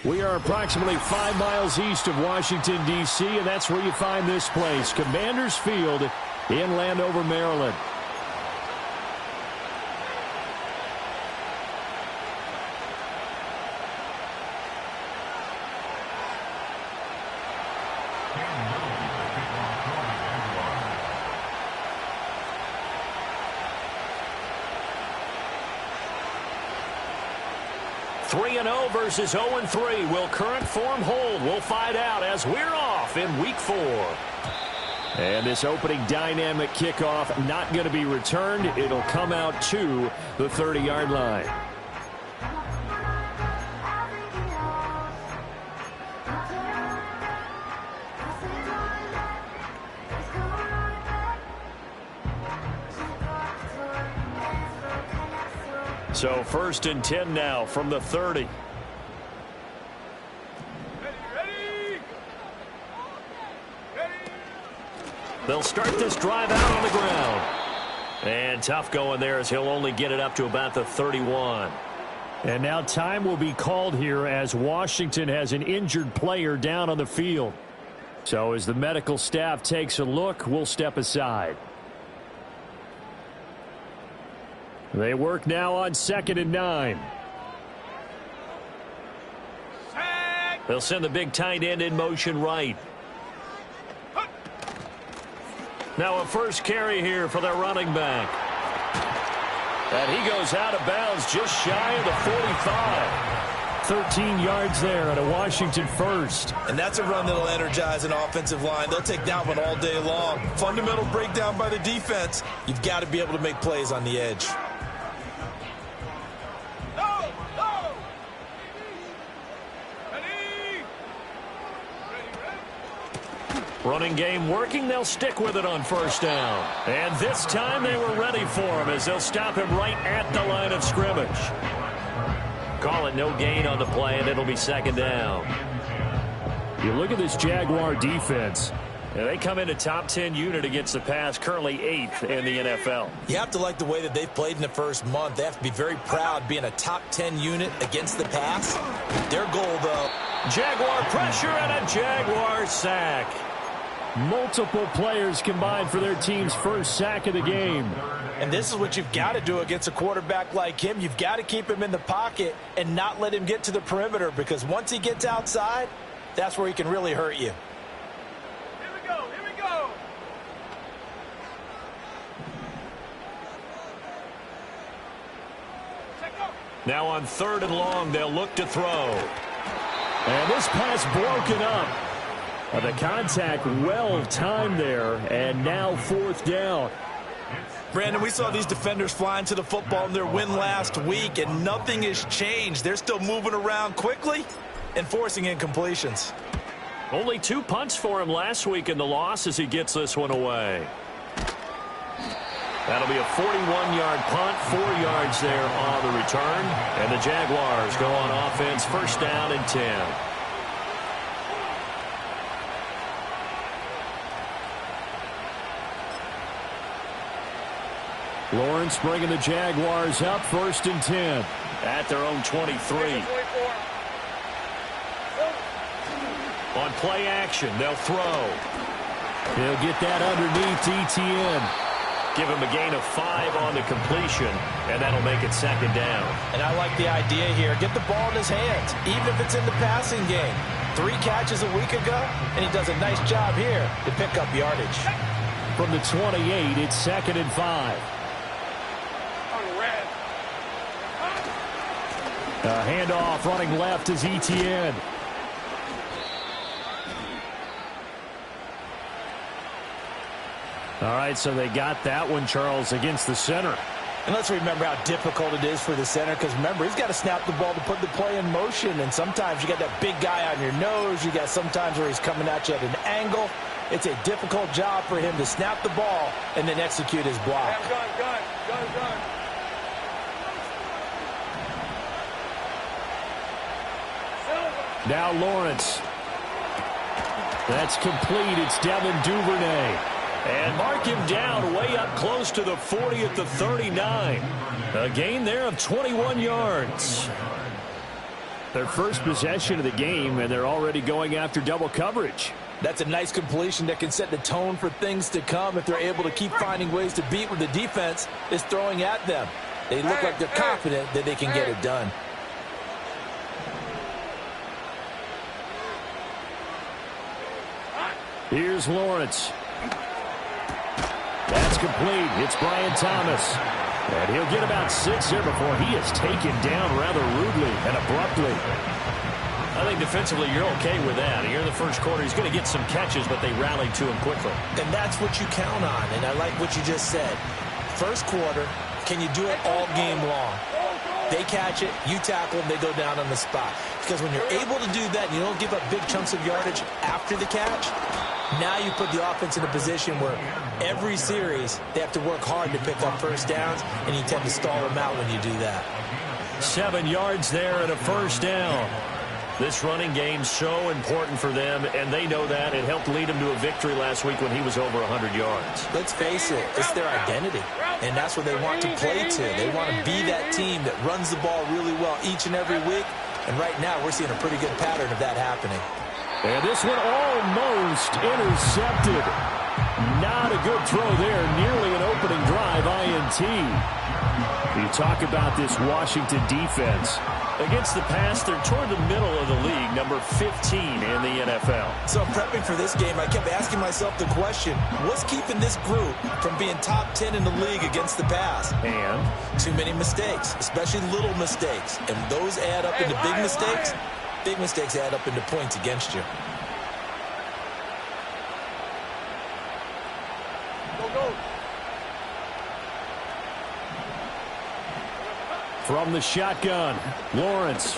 We are approximately 5 miles east of Washington, D.C., and that's where you find this place, Commanders Field in Landover, Maryland. Versus 0-3. Will current form hold? We'll find out as we're off in week 4. And this opening dynamic kickoff not going to be returned. It'll come out to the 30-yard line. So 1st and 10 now from the 30. They'll start this drive out on the ground. And tough going there as he'll only get it up to about the 31. And now time will be called here as Washington has an injured player down on the field. So as the medical staff takes a look, we'll step aside. They work now on 2nd and 9. They'll send the big tight end in motion right. Now a first carry here for their running back. And he goes out of bounds just shy of the 45. 13 yards there at a Washington first. And that's a run that'll energize an offensive line. They'll take that one all day long. Fundamental breakdown by the defense. You've got to be able to make plays on the edge. Running game working. They'll stick with it on 1st down. And this time they were ready for him as they'll stop him right at the line of scrimmage. Call it no gain on the play, and it'll be 2nd down. You look at this Jaguar defense. And they come into top 10 unit against the pass, currently 8th in the NFL. You have to like the way that they've played in the first month. They have to be very proud being a top 10 unit against the pass. Their goal, though. Jaguar pressure and a Jaguar sack. Multiple players combined for their team's first sack of the game. And this is what you've got to do against a quarterback like him. You've got to keep him in the pocket and not let him get to the perimeter, because once he gets outside, that's where he can really hurt you. Here we go. Here we go. Now on 3rd and long, they'll look to throw. And this pass broken up. The contact well timed there, and now 4th down. Brandon, we saw these defenders flying to the football in their win last week, and nothing has changed. They're still moving around quickly and forcing incompletions. Only 2 punts for him last week in the loss as he gets this one away. That'll be a 41-yard punt, 4 yards there on the return. And the Jaguars go on offense, 1st down and 10. Lawrence bringing the Jaguars up, 1st and 10 at their own 23. On play action, they'll throw. He'll get that underneath Etienne. Give him a gain of 5 on the completion, and that'll make it 2nd down. And I like the idea here. Get the ball in his hands, even if it's in the passing game. 3 catches a week ago, and he does a nice job here to pick up yardage. From the 28, it's 2nd and 5. Handoff running left is Etienne. All right, so they got that one, Charles, against the center. And let's remember how difficult it is for the center, because remember, he's got to snap the ball to put the play in motion, and sometimes you got that big guy on your nose. You got sometimes where he's coming at you at an angle. It's a difficult job for him to snap the ball and then execute his block. Gun. Now Lawrence. That's complete. It's Devin Duvernay. And mark him down way up close to the 40 at the 39. A gain there of 21 yards. Their first possession of the game, and they're already going after double coverage. That's a nice completion that can set the tone for things to come if they're able to keep finding ways to beat what the defense is throwing at them. They look like they're confident that they can get it done. Here's Lawrence. That's complete. It's Brian Thomas. And he'll get about 6 here before he is taken down rather rudely and abruptly. I think defensively you're okay with that. Here in the first quarter, he's going to get some catches, but they rallied to him quickly. And that's what you count on, and I like what you just said. First quarter, can you do it all game long? They catch it, you tackle them, they go down on the spot. Because when you're able to do that and you don't give up big chunks of yardage after the catch, now you put the offense in a position where every series they have to work hard to pick up first downs, and you tend to stall them out when you do that. 7 yards there and a first down. This running game's so important for them, and they know that. It helped lead them to a victory last week when he was over 100 yards. Let's face it, it's their identity, and that's what they want to play to. They want to be that team that runs the ball really well each and every week, and right now we're seeing a pretty good pattern of that happening. And this one almost intercepted. Not a good throw there. Nearly an opening drive INT. You talk about this Washington defense. Against the pass, they're toward the middle of the league, number 15 in the NFL. So prepping for this game, I kept asking myself the question, what's keeping this group from being top 10 in the league against the pass? And? Too many mistakes, especially little mistakes. And those add up into big mistakes. Big mistakes add up into points against you. From the shotgun, Lawrence.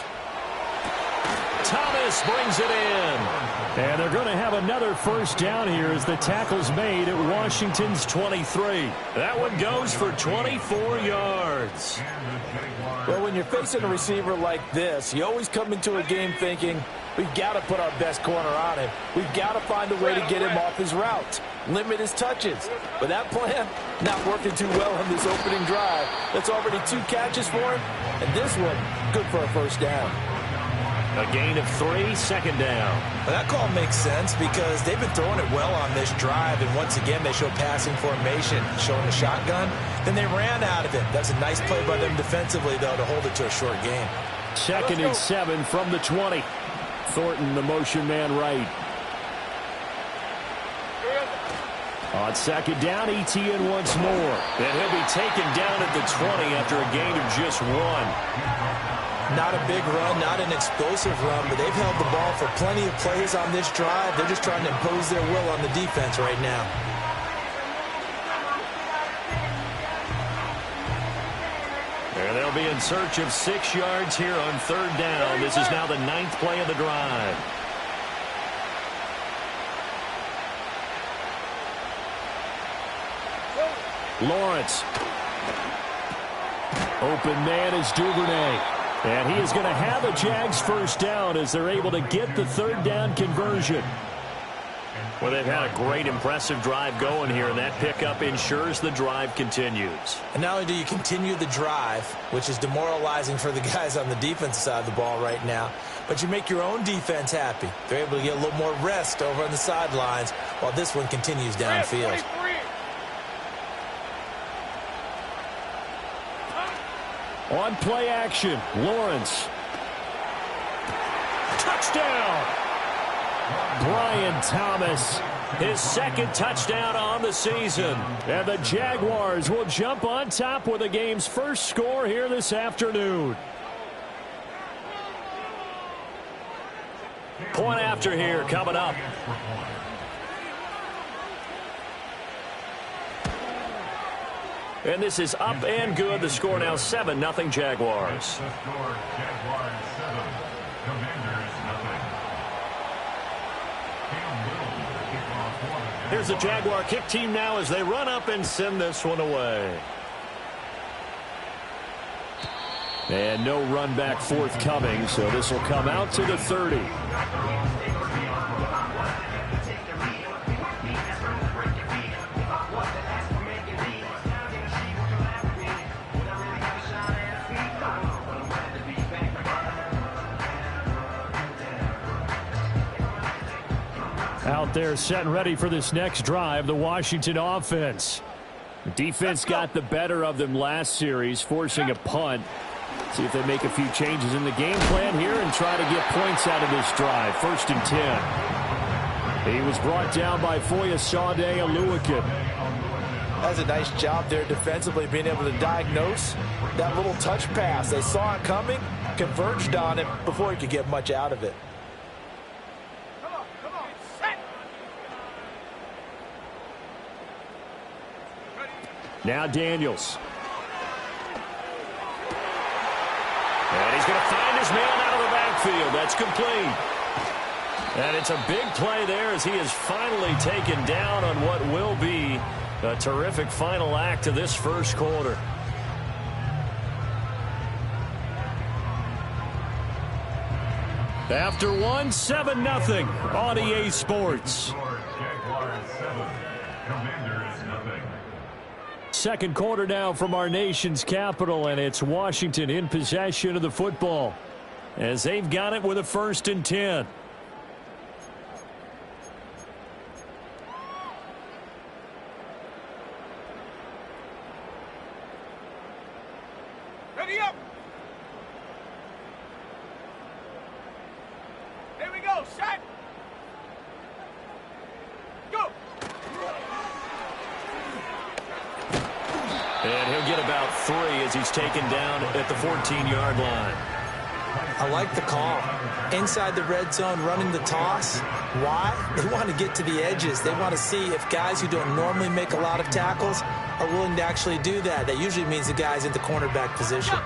Thomas brings it in. And they're going to have another first down here as the tackle's made at Washington's 23. That one goes for 24 yards. Well, when you're facing a receiver like this, you always come into a game thinking, we've got to put our best corner on him. We've got to find a way to get him off his route, limit his touches. But that plan, not working too well on this opening drive. That's already 2 catches for him, and this one, good for a first down. A gain of 3, second down. Well, that call makes sense because they've been throwing it well on this drive, and once again they show passing formation, showing the shotgun. Then they ran out of it. That's a nice play by them defensively, though, to hold it to a short game. 2nd and 7 from the 20. Thornton, the motion man right. On 2nd down, ETN once more. And he'll be taken down at the 20 after a gain of just 1. Not a big run, not an explosive run, but they've held the ball for plenty of plays on this drive. They're just trying to impose their will on the defense right now. And they'll be in search of 6 yards here on 3rd down. This is now the 9th play of the drive. Lawrence. Open man is Duvernay. And he is going to have a Jags first down as they're able to get the 3rd down conversion. Well, they've had a great, impressive drive going here, and that pickup ensures the drive continues. And not only do you continue the drive, which is demoralizing for the guys on the defensive side of the ball right now, but you make your own defense happy. They're able to get a little more rest over on the sidelines while this one continues downfield. On play action, Lawrence. Touchdown! Brian Thomas, his 2nd touchdown on the season. And the Jaguars will jump on top with the game's first score here this afternoon. Point after here coming up. And this is up and good. The score now 7-0 Jaguars. Here's the Jaguar kick team now as they run up and send this one away. And no run back forthcoming, so this will come out to the 30. out there set and ready for this next drive, the Washington offense. The defense got the better of them last series, forcing a punt. See if they make a few changes in the game plan here and try to get points out of this drive. 1st and 10. He was brought down by Foyesade Oluwakin. That's a nice job there defensively, being able to diagnose that little touch pass. They saw it coming, converged on it before he could get much out of it. Now Daniels. And he's going to find his man out of the backfield. That's complete. And it's a big play there as he is finally taken down on what will be a terrific final act of this first quarter. After one, 7-0 on EA Sports. Second quarter now from our nation's capital, and it's Washington in possession of the football as they've got it with a 1st and 10. Ready up. Here we go. Set. Go. And he'll get about 3 as he's taken down at the 14-yard line. I like the call. Inside the red zone, running the toss. Why? They want to get to the edges. They want to see if guys who don't normally make a lot of tackles are willing to actually do that. That usually means the guy's in the cornerback position.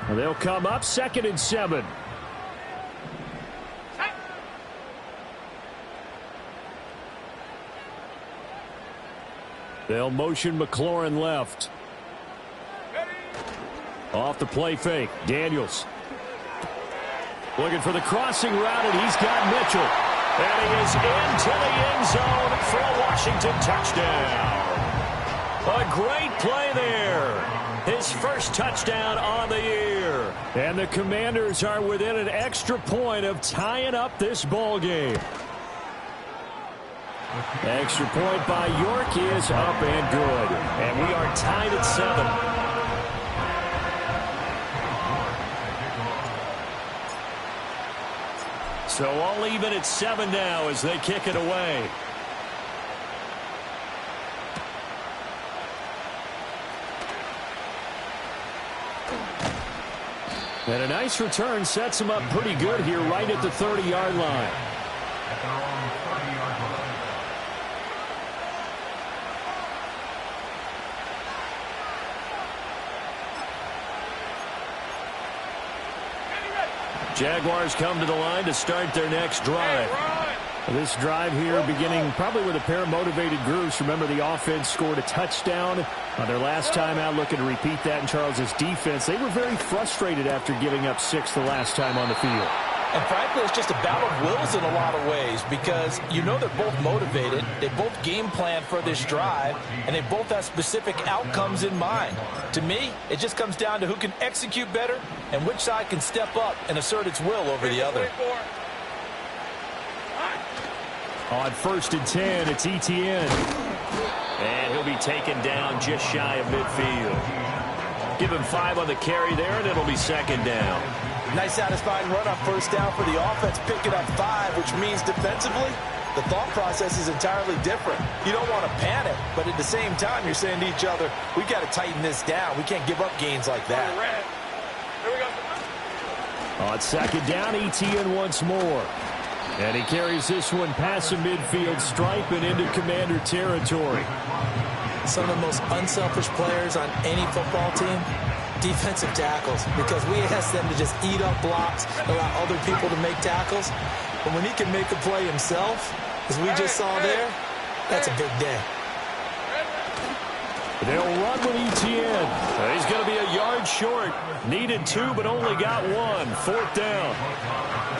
Well, they'll come up 2nd and 7. They'll motion McLaurin left. Off the play fake. Daniels. Looking for the crossing route, and he's got Mitchell. And he is into the end zone for a Washington touchdown. A great play there. His first touchdown on the year. And the Commanders are within an extra point of tying up this ball game. Extra point by York is up and good. And we are tied at 7. So all even at 7 now as they kick it away. And a nice return sets him up pretty good here right at the 30-yard line. Jaguars come to the line to start their next drive. This drive here beginning probably with a pair of motivated groups. Remember, the offense scored a touchdown on their last time out, looking to repeat that in Charles's defense. They were very frustrated after giving up 6 the last time on the field. And frankly, it's just a battle of wills in a lot of ways because you know they're both motivated. They both game plan for this drive, and they both have specific outcomes in mind. To me, it just comes down to who can execute better and which side can step up and assert its will over the other. On 1st and 10, it's Etienne. And he'll be taken down just shy of midfield. Give him 5 on the carry there, and it'll be 2nd down. Nice satisfying run on 1st down for the offense, picking up 5, which means defensively, the thought process is entirely different. You don't want to panic, but at the same time, you're saying to each other, we've got to tighten this down. We can't give up gains like that. Here we go. On 2nd down, Etienne once more. And he carries this one past the midfield stripe and into Commander territory. Some of the most unselfish players on any football team, defensive tackles, because we ask them to just eat up blocks, allow other people to make tackles. But when he can make a play himself, as we just saw there, that's a big day. They'll run with Etienne. He's going to be a yard short. Needed 2, but only got 1. 4th down.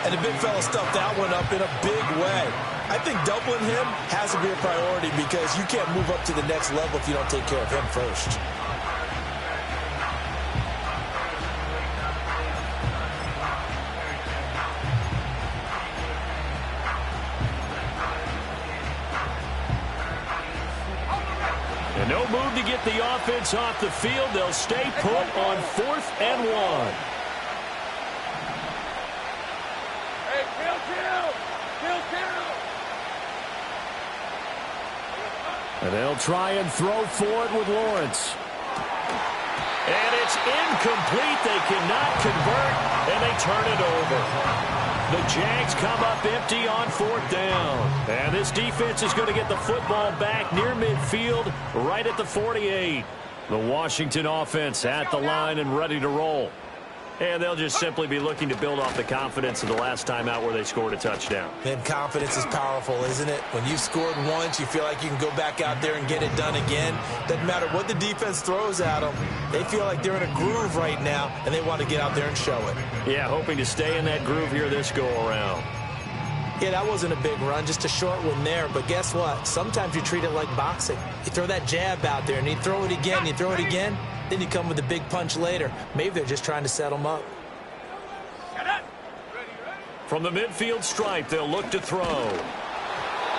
And the big fella stuffed that one up in a big way. I think doubling him has to be a priority because you can't move up to the next level if you don't take care of him first. the offense off the field. They'll stay put on 4th and 1. Hey, And they'll try and throw for it with Lawrence. And it's incomplete. They cannot convert, and they turn it over. The Jags come up empty on 4th down. And this defense is going to get the football back near midfield, right at the 48. The Washington offense at the line and ready to roll. And they'll just simply be looking to build off the confidence of the last time out where they scored a touchdown. And confidence is powerful, isn't it? When you've scored once, you feel like you can go back out there and get it done again. Doesn't matter what the defense throws at them. They feel like they're in a groove right now, and they want to get out there and show it. Yeah, hoping to stay in that groove here this go-around. Yeah, that wasn't a big run, just a short one there. But guess what? Sometimes you treat it like boxing. You throw that jab out there, and you throw it again, you throw it again. Then you come with a big punch later. Maybe they're just trying to set them up. From the midfield stripe, they'll look to throw.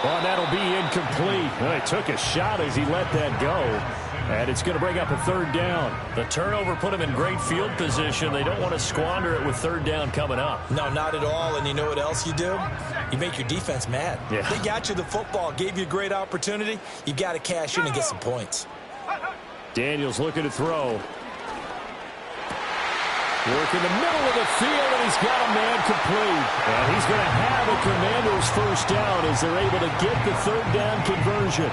Well, that'll be incomplete. Well, he took a shot as he let that go. And it's going to bring up a 3rd down. The turnover put them in great field position. They don't want to squander it with 3rd down coming up. No, not at all. And you know what else you do? You make your defense mad. Yeah. They got you the football, gave you a great opportunity. You got to cash in and get some points. Daniels looking to throw. Work in the middle of the field, and he's got a man complete. And he's going to have a Commander's 1st down as they're able to get the 3rd down conversion.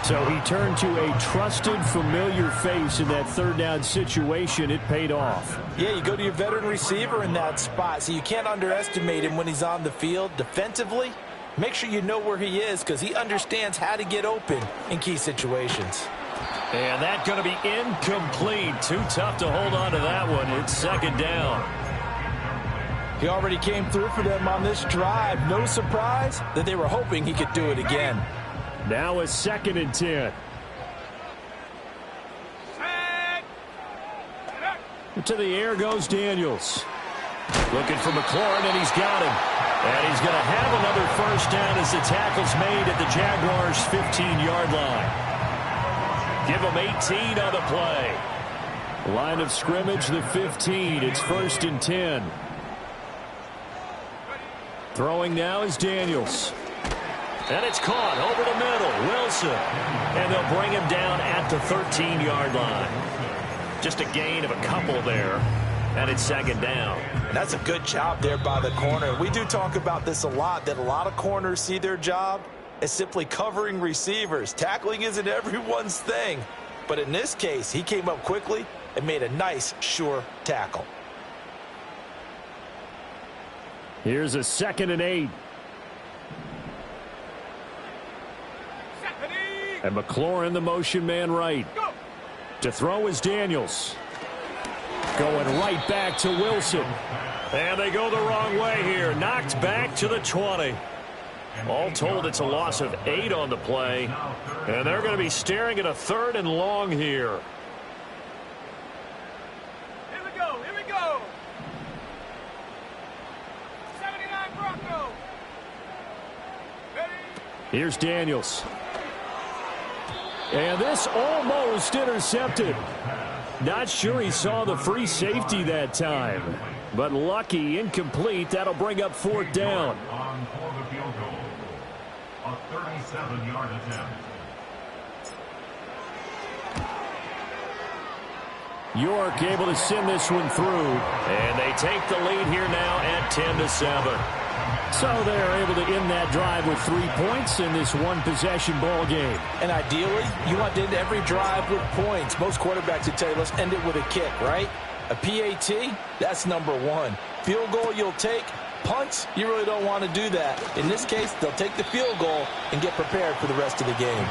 So he turned to a trusted, familiar face in that 3rd down situation. It paid off. Yeah, you go to your veteran receiver in that spot, so you can't underestimate him when he's on the field defensively. Make sure you know where he is because he understands how to get open in key situations. And that's going to be incomplete. Too tough to hold on to that one. It's 2nd down. He already came through for them on this drive. No surprise that they were hoping he could do it again. Now a 2nd and 10. To the air goes Daniels. Looking for McLaurin, and he's got him. And he's going to have another 1st down as the tackle's made at the Jaguars' 15-yard line. Give them 18 on the play. Line of scrimmage, the 15. It's 1st and 10. Throwing now is Daniels. And it's caught over the middle. Wilson. And they'll bring him down at the 13-yard line. Just a gain of a couple there. And it's 2nd down. And that's a good job there by the corner. We do talk about this a lot, that a lot of corners see their job as simply covering receivers. Tackling isn't everyone's thing. But in this case, he came up quickly and made a nice, sure tackle. Here's a 2nd and 8. And McLaurin, the motion man right. To throw is Daniels. Going right back to Wilson. And they go the wrong way here. Knocked back to the 20. All told, it's a loss of 8 on the play. And they're going to be staring at a 3rd and long here. Here we go. 79 Bronco. Ready? Here's Daniels. And this almost intercepted. Not sure he saw the free safety that time. But lucky, incomplete. That'll bring up 4th down. On for the field goal. A 37-yard attempt. York able to send this one through. And they take the lead here now at 10-7. So they're able to end that drive with 3 points in this one-possession ball game. And ideally, you want to end every drive with points. Most quarterbacks would tell you, let's end it with a kick, right? A PAT, that's number 1. Field goal you'll take. Punts, you really don't want to do that. In this case, they'll take the field goal and get prepared for the rest of the game.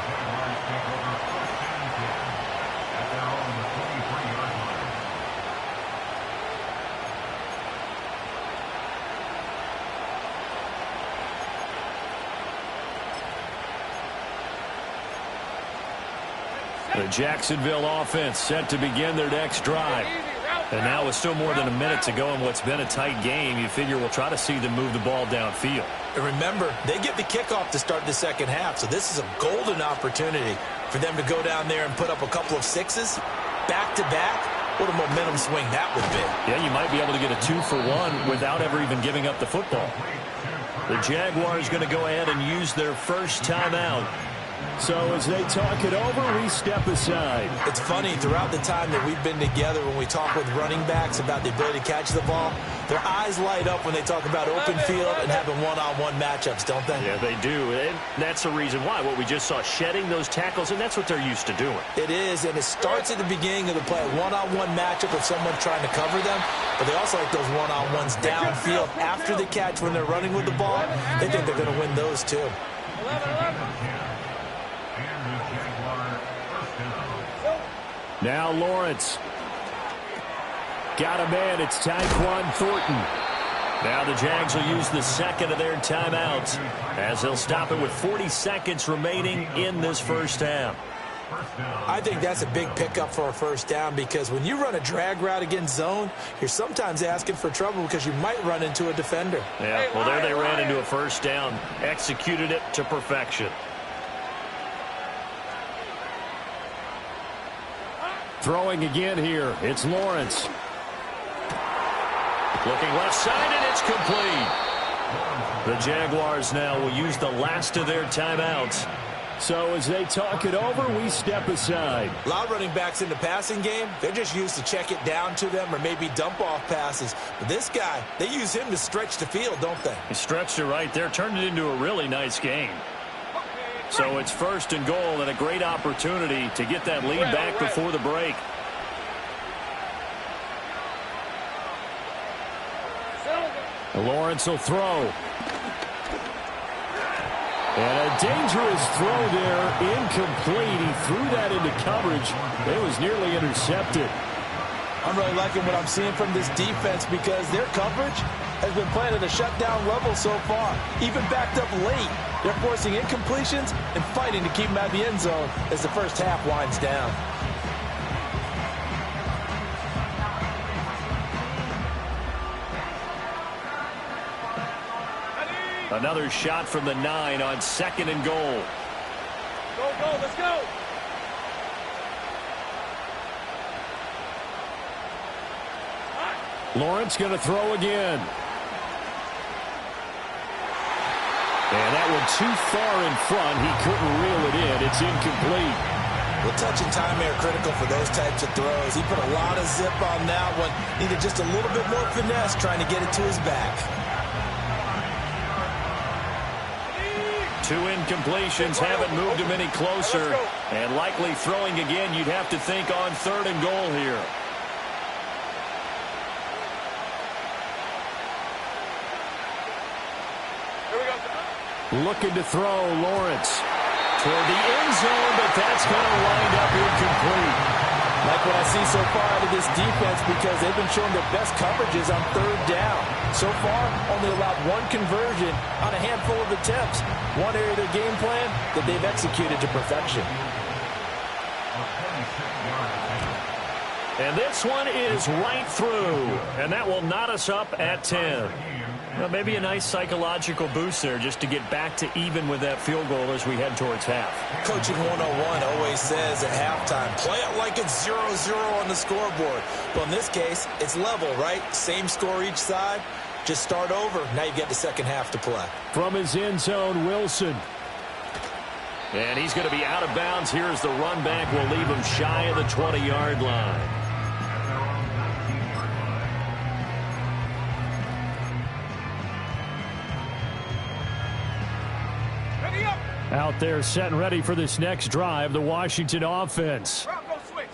The Jacksonville offense set to begin their next drive. Easy, route And now with still more than a minute to go in what's been a tight game, you figure we'll try to see them move the ball downfield. And remember, they get the kickoff to start the second half, so this is a golden opportunity for them to go down there and put up a couple of sixes back-to-back. What a momentum swing that would be. Yeah, you might be able to get a 2-for-1 without ever even giving up the football. The Jaguars going to go ahead and use their first timeout. So as they talk it over, we step aside. It's funny, throughout the time that we've been together, when we talk with running backs about the ability to catch the ball, their eyes light up when they talk about open field and having one-on-one matchups, don't they? Yeah, they do. And that's the reason why. What we just saw, shedding those tackles, and that's what they're used to doing. It is, and it starts at the beginning of the play. A one-on-one matchup with someone trying to cover them, but they also like those one-on-ones downfield after the catch when they're running with the ball. They think they're going to win those too. 11. Now Lawrence. Got a man. It's Tyquan Thornton. Now the Jags will use the second of their timeouts as they'll stop it with 40 seconds remaining in this first half. I think that's a big pickup for a first down because when you run a drag route against zone, you're sometimes asking for trouble because you might run into a defender. Yeah, well, there they ran into a first down, executed it to perfection. Throwing again here. It's Lawrence. Looking left side, and it's complete. The Jaguars now will use the last of their timeouts. So as they talk it over, we step aside. A lot of running backs in the passing game, they're just used to check it down to them or maybe dump off passes. But this guy, they use him to stretch the field, don't they? He stretched it right there, turned it into a really nice game. So it's first and goal and a great opportunity to get that lead back before the break. Lawrence will throw. And a dangerous throw there, incomplete. He threw that into coverage. It was nearly intercepted. I'm really liking what I'm seeing from this defense because their coverage has been playing at a shutdown level so far. Even backed up late, they're forcing incompletions and fighting to keep them out of the end zone as the first half winds down. Another shot from the 9 on second and goal. Go, let's go. Lawrence going to throw again. And that one too far in front. He couldn't reel it in. It's incomplete. Well, touch and time are critical for those types of throws. He put a lot of zip on that one. Needed just a little bit more finesse trying to get it to his back. 2 incompletions haven't moved him any closer. And likely throwing again, you'd have to think on third and goal here. Looking to throw, Lawrence. Toward the end zone, but that's going to wind up incomplete. Like what I see so far out of this defense because they've been showing their best coverages on third down. So far, only allowed 1 conversion on a handful of attempts. One area of their game plan that they've executed to perfection. And this one is right through. And that will knot us up at 10. Well, maybe a nice psychological boost there just to get back to even with that field goal as we head towards half. Coaching 101 always says at halftime, play it like it's 0-0 on the scoreboard. But in this case, it's level, right? Same score each side. Just start over. Now you get the second half to play. From his end zone, Wilson. And he's going to be out of bounds. Here's the run back. Will leave him shy of the 20-yard line. Out there set and ready for this next drive, the Washington offense.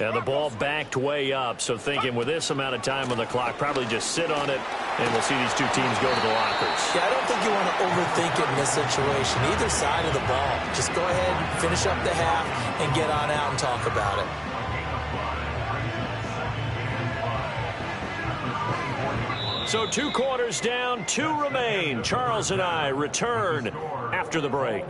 And the ball backed way up, so thinking with this amount of time on the clock, probably just sit on it, and we'll see these two teams go to the lockers. Yeah, I don't think you want to overthink it in this situation. Either side of the ball. Just go ahead, finish up the half, and get on out and talk about it. So 2 quarters down, 2 remain. Charles and I return after the break.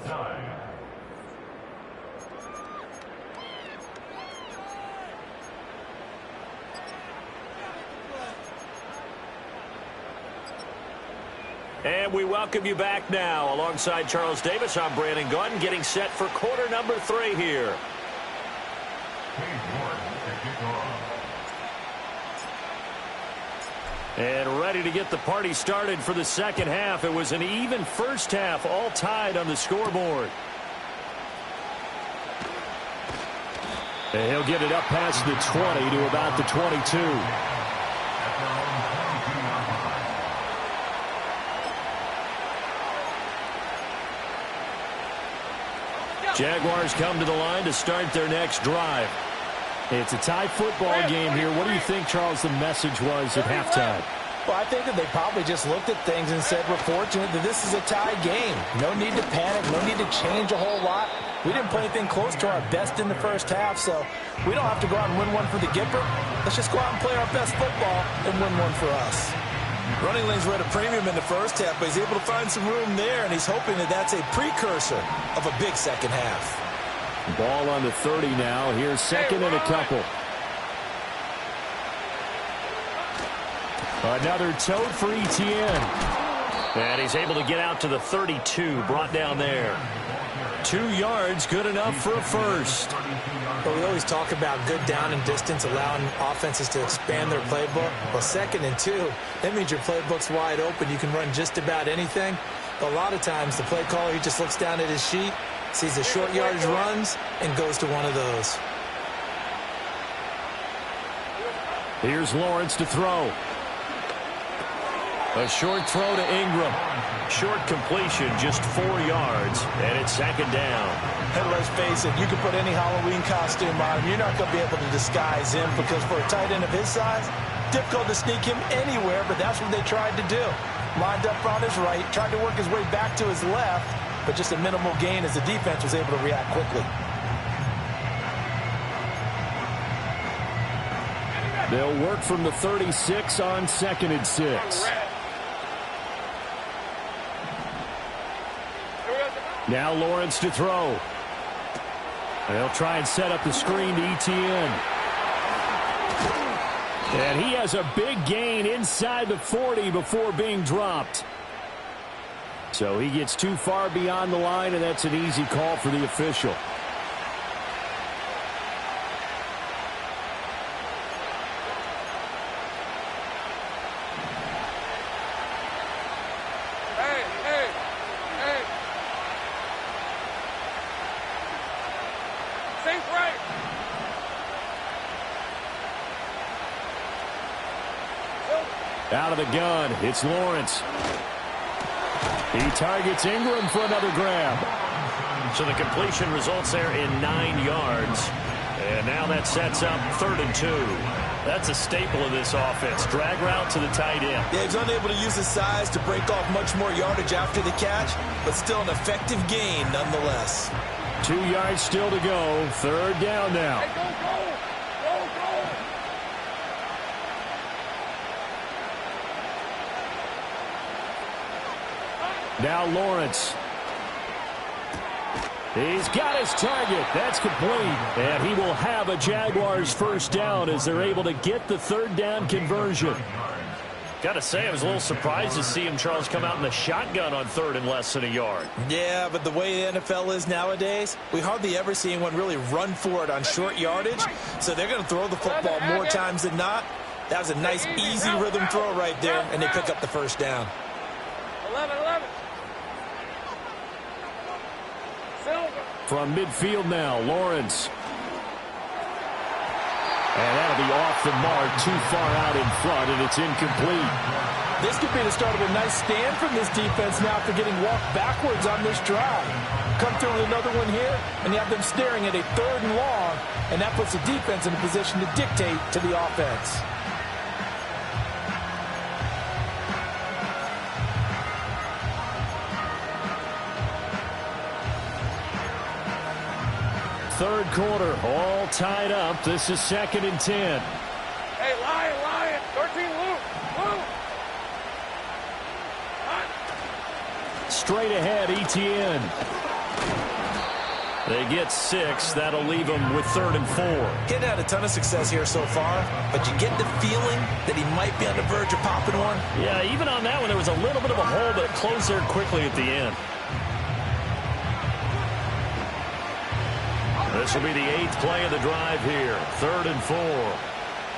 And we welcome you back now. Alongside Charles Davis, I'm Brandon Gaudin, getting set for quarter number 3 here. And ready to get the party started for the second half. It was an even first half, all tied on the scoreboard. And he'll get it up past the 20 to about the 22. Jaguars come to the line to start their next drive. It's a tie football game here. What do you think, Charles, the message was at halftime? Well, I think that they probably just looked at things and said, we're fortunate that this is a tie game. No need to panic, no need to change a whole lot. We didn't play anything close to our best in the first half, so we don't have to go out and win one for the Gipper. Let's just go out and play our best football and win one for us. Running lanes were at a premium in the first half, but he's able to find some room there, and he's hoping that that's a precursor of a big second half. Ball on the 30 now. Here's second and a couple. Another tote for Etienne. And he's able to get out to the 32, brought down there. 2 yards, good enough for a first. But we always talk about good down and distance, allowing offenses to expand their playbook. Well, 2nd and 2, that means your playbook's wide open. You can run just about anything. But a lot of times, the play caller, he just looks down at his sheet, sees the short yardage runs, and goes to one of those. Here's Lawrence to throw. A short throw to Ingram. Short completion, just 4 yards, and it's 2nd down. And let's face it, you can put any Halloween costume on him. You're not going to be able to disguise him because for a tight end of his size, difficult to sneak him anywhere, but that's what they tried to do. Lined up on his right, tried to work his way back to his left, but just a minimal gain as the defense was able to react quickly. They'll work from the 36 on 2nd and 6. Now Lawrence to throw. They'll try and set up the screen to Etienne. And he has a big gain inside the 40 before being dropped. So he gets too far beyond the line, and that's an easy call for the official. Out of the gun, it's Lawrence. He targets Ingram for another grab. So the completion results there in 9 yards. And now that sets up 3rd and 2. That's a staple of this offense. Drag route to the tight end. Yeah, he's unable to use his size to break off much more yardage after the catch, but still an effective gain nonetheless. 2 yards still to go. 3rd down now. Hey, go, go! Now Lawrence. He's got his target. That's complete. And he will have a Jaguars first down as they're able to get the 3rd down conversion. Got to say, I was a little surprised to see him, Charles, come out in the shotgun on 3rd and less than a yard. Yeah, but the way the NFL is nowadays, we hardly ever see anyone really run for it on short yardage. So they're going to throw the football more times than not. That was a nice, easy rhythm throw right there, and they pick up the first down. 11. From midfield now, Lawrence. And that'll be off the mark, too far out in front, and it's incomplete. This could be the start of a nice stand from this defense now after getting walked backwards on this drive. Come through with another one here, and you have them staring at a 3rd and long, and that puts the defense in a position to dictate to the offense. Third quarter, all tied up. This is 2nd and 10. Hey, Lion. 13, Luke. Straight ahead, Etienne. They get 6. That'll leave them with 3rd and 4. He hadn't had a ton of success here so far, but you get the feeling that he might be on the verge of popping one. Yeah, even on that one, there was a little bit of a hole, but it closed there quickly at the end. This will be the 8th play of the drive here. 3rd and 4.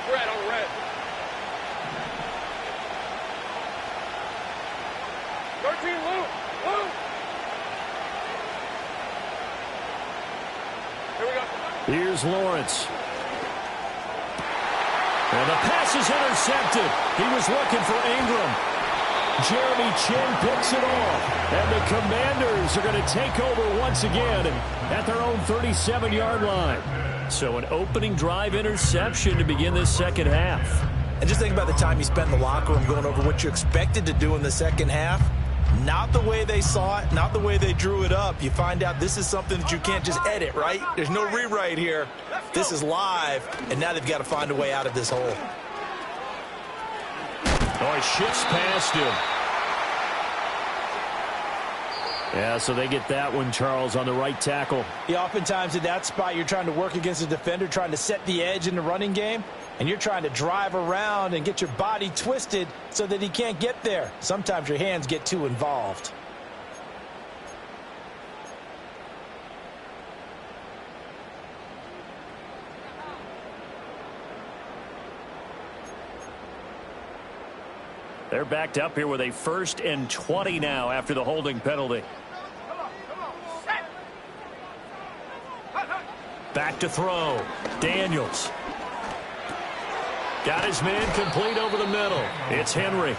Red on red. 13 loop. Loop. Here we go. Here's Lawrence. And the pass is intercepted. He was looking for Ingram. Jeremy Chinn picks it off. And the Commanders are going to take over once again at their own 37-yard line. So an opening drive interception to begin this second half. And just think about the time you spent in the locker room going over what you expected to do in the second half. Not the way they saw it, not the way they drew it up. You find out this is something that you can't just edit, right? There's no rewrite here. This is live, and now they've got to find a way out of this hole. Oh, he shifts past him. Yeah, so they get that one, Charles, on the right tackle. Yeah, oftentimes in that spot, you're trying to work against a defender, trying to set the edge in the running game, and you're trying to drive around and get your body twisted so that he can't get there. Sometimes your hands get too involved. They're backed up here with a 1st and 20 now after the holding penalty. Back to throw. Daniels. Got his man complete over the middle. It's Henry.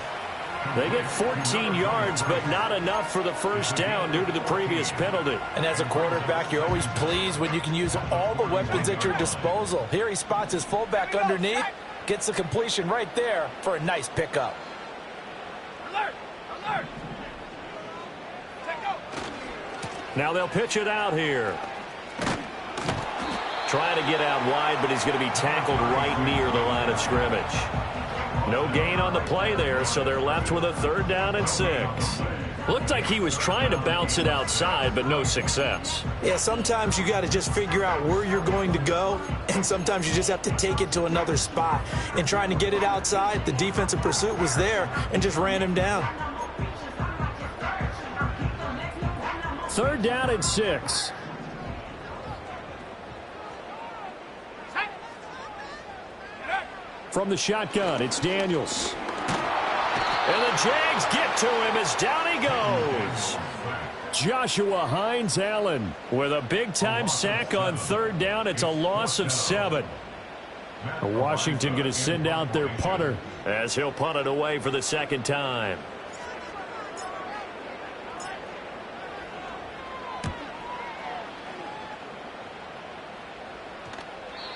They get 14 yards, but not enough for the first down due to the previous penalty. And as a quarterback, you're always pleased when you can use all the weapons at your disposal. Here he spots his fullback underneath, gets the completion right there for a nice pickup. Alert! Alert! Take go! Now they'll pitch it out here. Trying to get out wide, but he's going to be tackled right near the line of scrimmage. No gain on the play there, so they're left with a 3rd down and 6. Looked like he was trying to bounce it outside, but no success. Yeah, sometimes you got to just figure out where you're going to go, and sometimes you just have to take it to another spot. And trying to get it outside, the defensive pursuit was there and just ran him down. 3rd down and 6. From the shotgun, it's Daniels. And the Jags get to him as down he goes. Joshua Hines-Allen with a big-time sack on 3rd down. It's a loss of 7. Washington going to send out their punter as he'll punt it away for the 2nd time.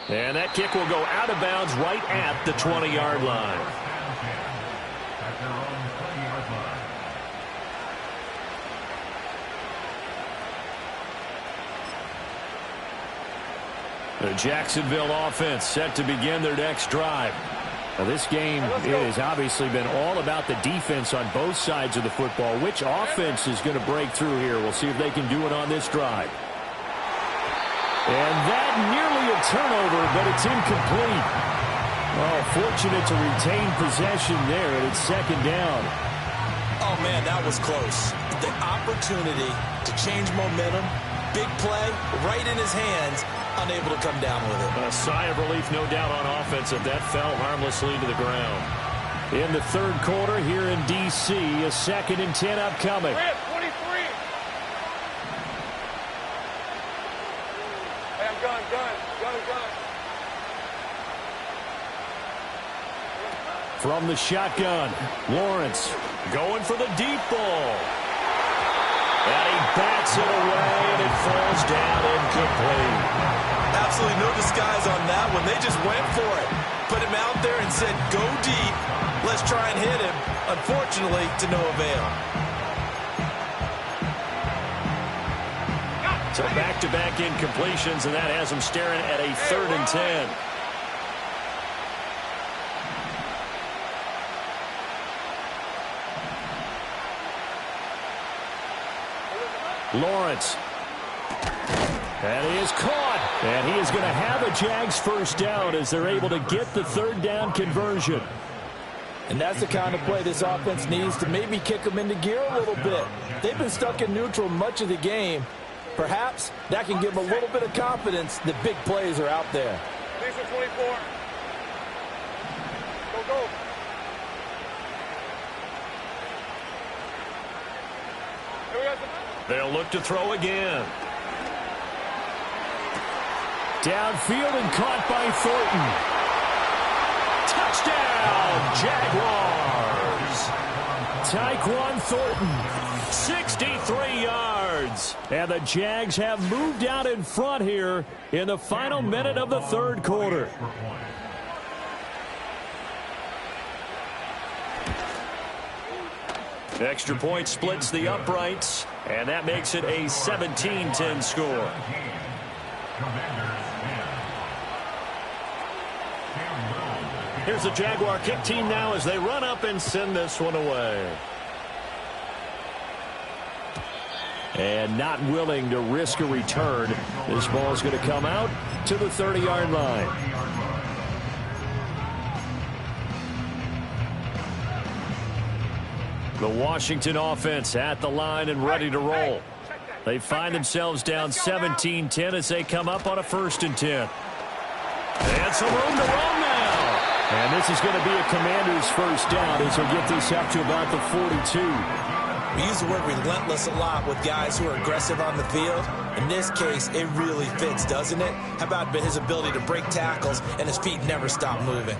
And that kick will go out of bounds right at the 20-yard line. At their own 20-yard line. The Jacksonville offense set to begin their next drive. Now, this game has obviously been all about the defense on both sides of the football. Which offense is going to break through here? We'll see if they can do it on this drive. And that nearly a turnover, but it's incomplete. Oh, fortunate to retain possession there, and it's 2nd down. Oh, man, that was close. The opportunity to change momentum, big play, right in his hands, unable to come down with it. A sigh of relief, no doubt, on offense if that fell harmlessly to the ground. In the 3rd quarter here in D.C., a 2nd and 10 upcoming. 23. Hey, I'm gun. From the shotgun, Lawrence going for the deep ball. And he bats it away, and it falls down incomplete. Absolutely no disguise on that one. They just went for it. Put him out there and said, go deep. Let's try and hit him. Unfortunately, to no avail. So back-to-back incompletions, and that has him staring at a 3rd and 10. Lawrence. And he is caught. And he is going to have a Jags first down as they're able to get the third down conversion. And that's the kind of play this offense needs to maybe kick them into gear a little bit. They've been stuck in neutral much of the game. Perhaps that can give them a little bit of confidence that big plays are out there. These are 24. Go. Here we go. They'll look to throw again. Downfield and caught by Thornton. Touchdown, Jaguars. Tyquan Thornton, 63 yards. And the Jags have moved out in front here in the final minute of the third quarter. Extra point splits the uprights, and that makes it a 17-10 score. Here's the Jaguar kick team now as they run up and send this one away. And not willing to risk a return. This ball is going to come out to the 30-yard line. The Washington offense at the line and ready to roll. They find themselves down 17-10 as they come up on a 1st and 10. And some room to run now. And this is going to be a Commanders first down as they get this up to about the 42. We use the word relentless a lot with guys who are aggressive on the field. In this case, it really fits, doesn't it? How about his ability to break tackles and his feet never stop moving?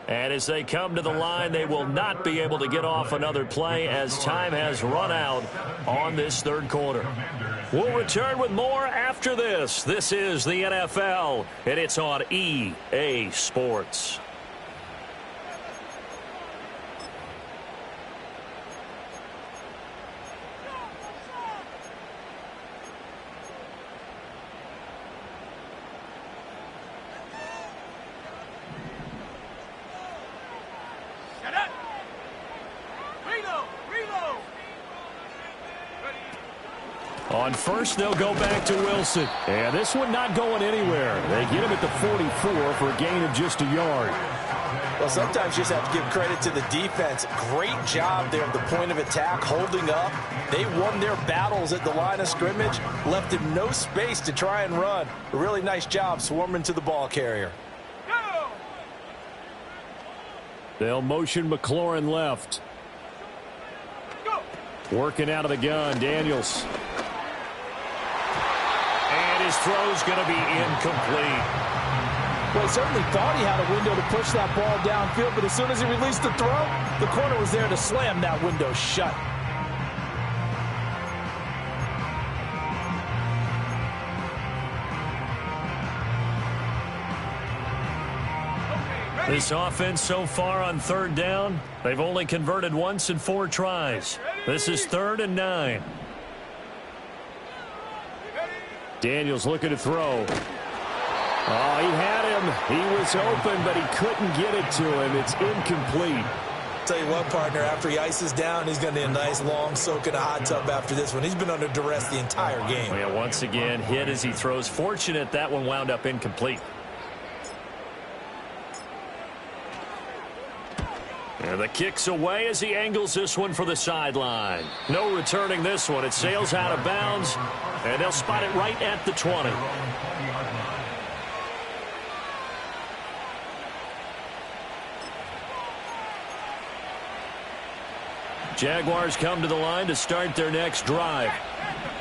And as they come to the line, they will not be able to get off another play as time has run out on this third quarter. We'll return with more after this. This is the NFL, and it's on EA Sports. On first, they'll go back to Wilson. And this one not going anywhere. They get him at the 44 for a gain of just a yard. Well, sometimes you just have to give credit to the defense. Great job there at the point of attack, holding up. They won their battles at the line of scrimmage, left him no space to try and run. A really nice job swarming to the ball carrier. They'll motion McLaurin left. Working out of the gun, Daniels. And his throw's going to be incomplete. Well, he certainly thought he had a window to push that ball downfield, but as soon as he released the throw, the corner was there to slam that window shut. This offense so far on third down, they've only converted once in 4 tries. This is 3rd and 9. Daniels looking to throw. Oh, he had him. He was open, but he couldn't get it to him. It's incomplete. Tell you what, partner, after he ices down, he's going to need a nice long soak in a hot tub after this one. He's been under duress the entire game. Yeah, once again, hit as he throws. Fortunate that one wound up incomplete. And the kick's away as he angles this one for the sideline. No returning this one. It sails out of bounds, and they'll spot it right at the 20. Jaguars come to the line to start their next drive.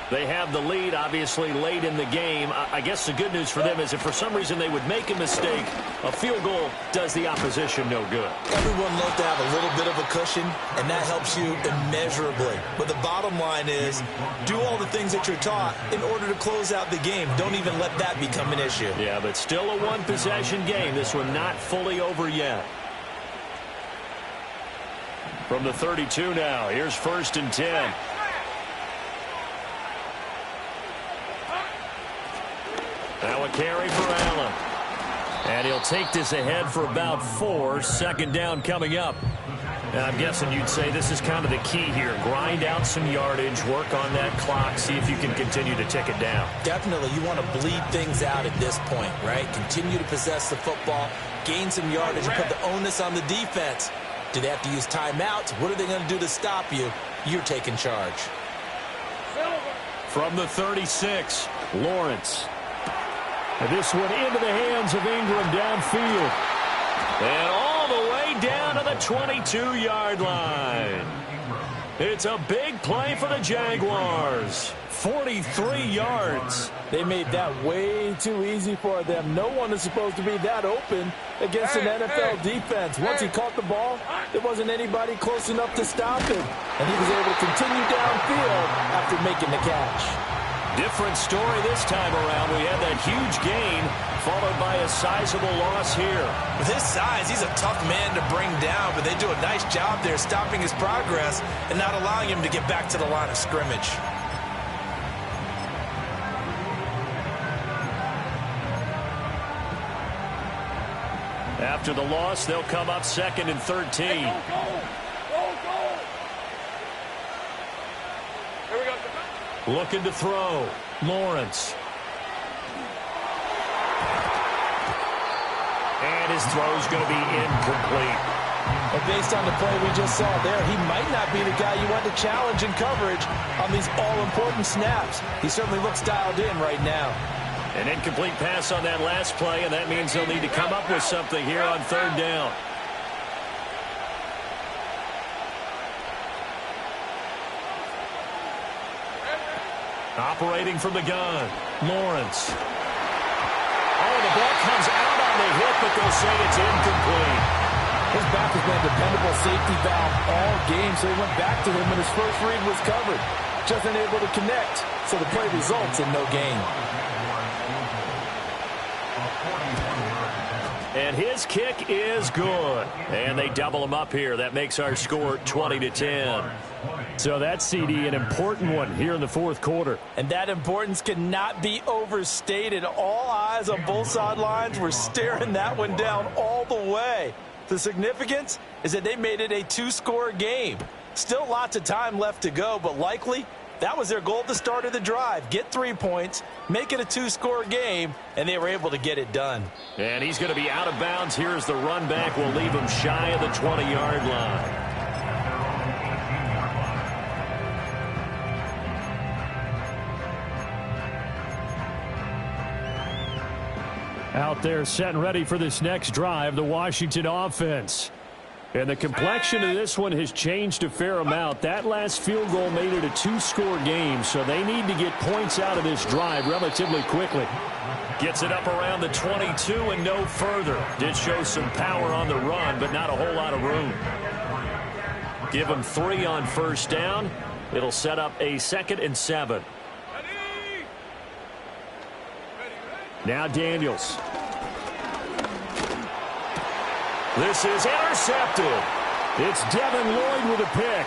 They have the lead, obviously, late in the game. I guess the good news for them is if for some reason they would make a mistake, a field goal does the opposition no good. Everyone loves to have a little bit of a cushion, and that helps you immeasurably. But the bottom line is, do all the things that you're taught in order to close out the game. Don't even let that become an issue. Yeah, but still a one-possession game. This one not fully over yet. From the 32 now, here's 1st and 10. Now a carry for Allen. And he'll take this ahead for about 4. 2nd down coming up. I'm guessing you'd say this is kind of the key here. Grind out some yardage, work on that clock, see if you can continue to tick it down. Definitely, you want to bleed things out at this point, right? Continue to possess the football, gain some yardage, and put the onus on the defense. Do they have to use timeouts? What are they going to do to stop you? You're taking charge. From the 36, Lawrence. And this one into the hands of Ingram downfield. And all the way down to the 22-yard line. It's a big play for the Jaguars. 43 yards. They made that way too easy for them. No one is supposed to be that open against an NFL defense. Once he caught the ball, there wasn't anybody close enough to stop him. And he was able to continue downfield after making the catch. Different story this time around. We had that huge gain, followed by a sizable loss here. With his size, he's a tough man to bring down, but they do a nice job there stopping his progress and not allowing him to get back to the line of scrimmage. After the loss, they'll come up 2nd and 13. Looking to throw. Lawrence. And his throw's going to be incomplete. But based on the play we just saw there, he might not be the guy you want to challenge in coverage on these all-important snaps. He certainly looks dialed in right now. An incomplete pass on that last play, and that means they'll need to come up with something here on 3rd down. Operating from the gun, Lawrence. Oh, the ball comes out on the hit, but they'll say it's incomplete. His back has been a dependable safety valve all game, so he went back to him when his first read was covered. Just unable to connect, so the play results in no gain. And his kick is good. And they double him up here. That makes our score 20-10. So that's, CD, an important one here in the 4th quarter. And that importance cannot be overstated. All eyes on both sidelines were staring that one down all the way. The significance is that they made it a 2-score game. Still lots of time left to go, but likely that was their goal at the start of the drive. Get 3 points, make it a 2-score game, and they were able to get it done. And he's going to be out of bounds. Here's the run back. We'll leave him shy of the 20-yard line. Out there set and ready for this next drive, the Washington offense. And the complexion of this one has changed a fair amount. That last field goal made it a 2-score game, so they need to get points out of this drive relatively quickly. Gets it up around the 22 and no further. Did show some power on the run, but not a whole lot of room. Give them 3 on 1st down. It'll set up a 2nd and 7. Now Daniels. This is intercepted. It's Devin Lloyd with a pick.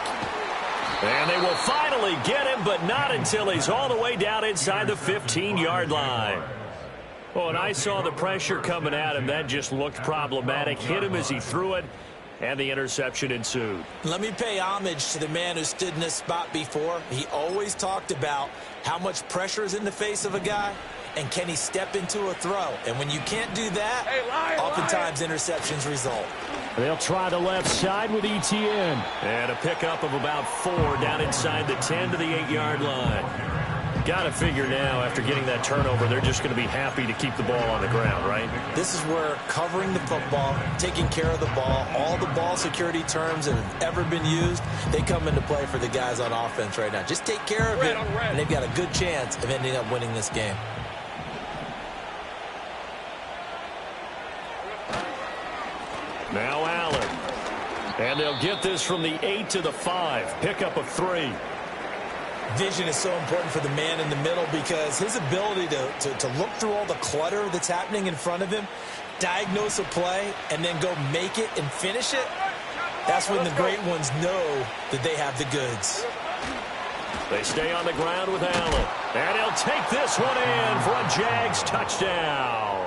And they will finally get him, but not until he's all the way down inside the 15-yard line. Oh, and I saw the pressure coming at him. That just looked problematic. Hit him as he threw it, and the interception ensued. Let me pay homage to the man who stood in this spot before. He always talked about how much pressure is in the face of a guy, and can he step into a throw? And when you can't do that, oftentimes interceptions result. They'll try the left side with Etienne. And a pickup of about 4 down inside the 10 to the 8-yard line. Got to figure now, after getting that turnover, they're just going to be happy to keep the ball on the ground, right? This is where covering the football, taking care of the ball, all the ball security terms that have ever been used, they come into play for the guys on offense right now. Just take care of it, and they've got a good chance of ending up winning this game. Now Allen. And they'll get this from the 8 to the 5. Pickup of 3. Vision is so important for the man in the middle because his ability to look through all the clutter that's happening in front of him, diagnose a play, and then go make it and finish it, that's when the great ones know that they have the goods. They stay on the ground with Allen. And he'll take this one in for a Jags touchdown.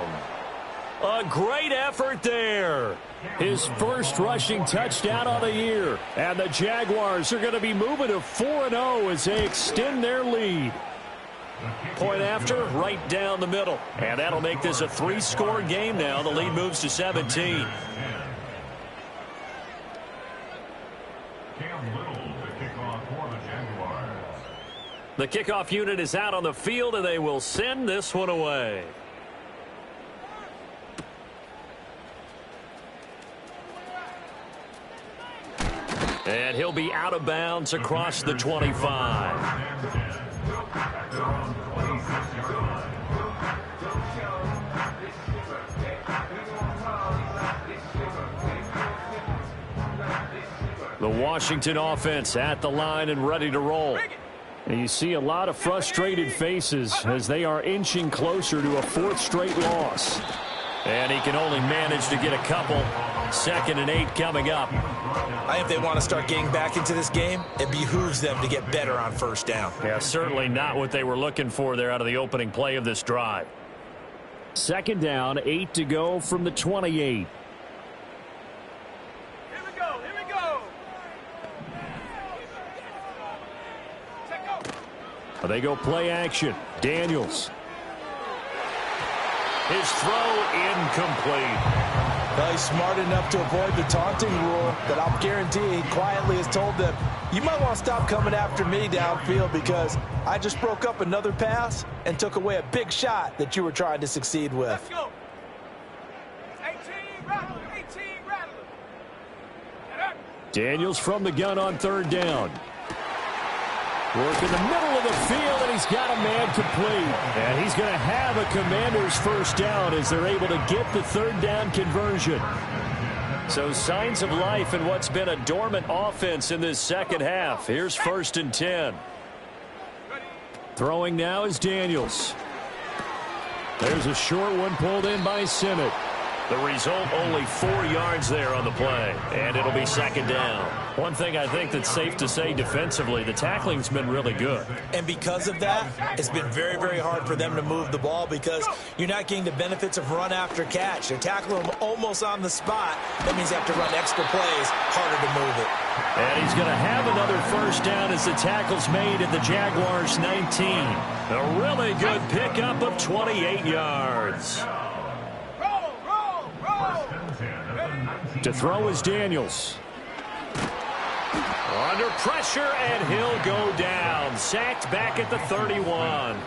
A great effort there. His first rushing touchdown of the year. And the Jaguars are going to be moving to 4-0 as they extend their lead. Point after, right down the middle. And that'll make this a 3-score game now. The lead moves to 17. The kickoff unit is out on the field, and they will send this one away. And he'll be out of bounds across the 25. The Washington offense at the line and ready to roll. And you see a lot of frustrated faces as they are inching closer to a 4th straight loss. And he can only manage to get a couple. 2nd and 8 coming up. I think if they want to start getting back into this game, it behooves them to get better on 1st down. Yeah, certainly not what they were looking for there out of the opening play of this drive. 2nd down, 8 to go from the 28. They go play action. Daniels. His throw incomplete. Well, he's smart enough to avoid the taunting rule, but I'll guarantee he quietly has told them, you might want to stop coming after me downfield because I just broke up another pass and took away a big shot that you were trying to succeed with. Let's go. 18, rattle, 18, rattle. Daniels from the gun on 3rd down. Work in the middle of the field, and he's got a man complete. And he's going to have a Commanders 1st down as they're able to get the 3rd down conversion. So signs of life in what's been a dormant offense in this 2nd half. Here's 1st and 10. Throwing now is Daniels. There's a short one pulled in by Simmett. The result, only 4 yards there on the play, and it'll be 2nd down. One thing I think that's safe to say defensively, the tackling's been really good. And because of that, it's been very, very hard for them to move the ball because you're not getting the benefits of run after catch. They're tackling them almost on the spot. That means you have to run extra plays, harder to move it. And he's going to have another 1st down as the tackle's made at the Jaguars' 19. A really good pickup of 28 yards. To throw is Daniels. Under pressure, and he'll go down. Sacked back at the 31.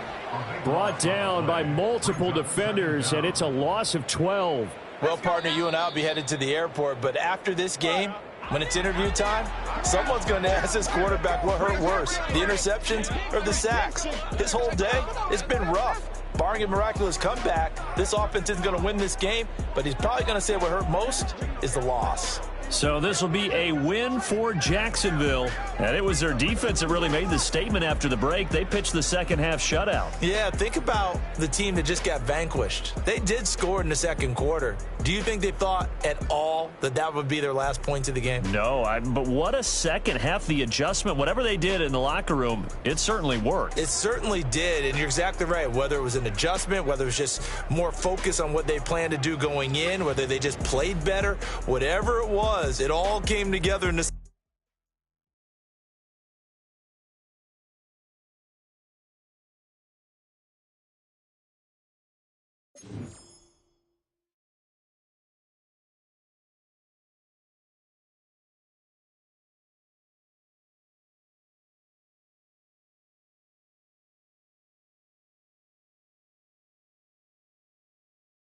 Brought down by multiple defenders, and it's a loss of 12. Well, partner, you and I will be headed to the airport, but after this game, when it's interview time, someone's going to ask this quarterback what hurt worse, the interceptions or the sacks. His whole day, it's been rough. Barring a miraculous comeback, this offense isn't going to win this game, but he's probably going to say what hurt most is the loss. So this will be a win for Jacksonville. And it was their defense that really made the statement after the break. They pitched the 2nd half shutout. Yeah, think about the team that just got vanquished. They did score in the 2nd quarter. Do you think they thought at all that that would be their last point of the game? No, but what a 2nd half. The adjustment, whatever they did in the locker room, it certainly worked. It certainly did, and you're exactly right. Whether it was an adjustment, whether it was just more focus on what they planned to do going in, whether they just played better, whatever it was, it all came together in the